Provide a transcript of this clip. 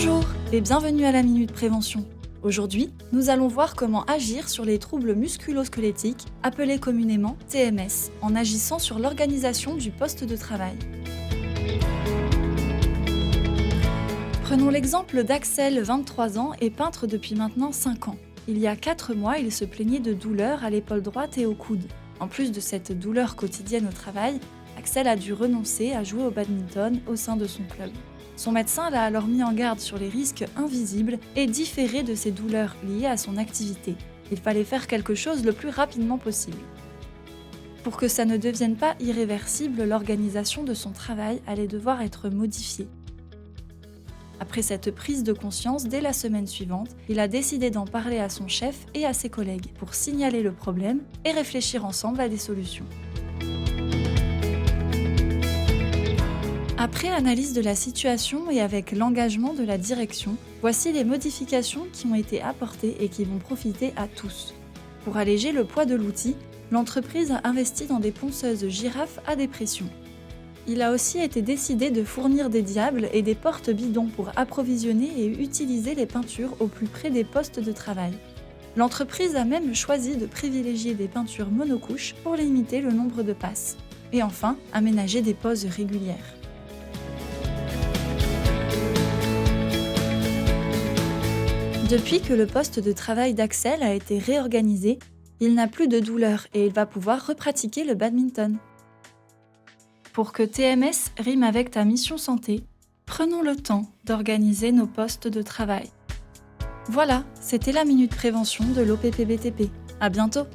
Bonjour et bienvenue à la Minute Prévention. Aujourd'hui, nous allons voir comment agir sur les troubles musculo-squelettiques, appelés communément TMS, en agissant sur l'organisation du poste de travail. Prenons l'exemple d'Axel, 23 ans, et peintre depuis maintenant 5 ans. Il y a 4 mois, il se plaignait de douleurs à l'épaule droite et au coude. En plus de cette douleur quotidienne au travail, Axel a dû renoncer à jouer au badminton au sein de son club. Son médecin l'a alors mis en garde sur les risques invisibles et différé de ces douleurs liées à son activité. Il fallait faire quelque chose le plus rapidement possible. Pour que ça ne devienne pas irréversible, l'organisation de son travail allait devoir être modifiée. Après cette prise de conscience, dès la semaine suivante, il a décidé d'en parler à son chef et à ses collègues pour signaler le problème et réfléchir ensemble à des solutions. Après analyse de la situation et avec l'engagement de la direction, voici les modifications qui ont été apportées et qui vont profiter à tous. Pour alléger le poids de l'outil, l'entreprise a investi dans des ponceuses girafes à dépression. Il a aussi été décidé de fournir des diables et des portes bidons pour approvisionner et utiliser les peintures au plus près des postes de travail. L'entreprise a même choisi de privilégier des peintures monocouches pour limiter le nombre de passes. Et enfin, aménager des pauses régulières. Depuis que le poste de travail d'Axel a été réorganisé, il n'a plus de douleur et il va pouvoir repratiquer le badminton. Pour que TMS rime avec ta mission santé, prenons le temps d'organiser nos postes de travail. Voilà, c'était la Minute Prévention de l'OPPBTP. À bientôt!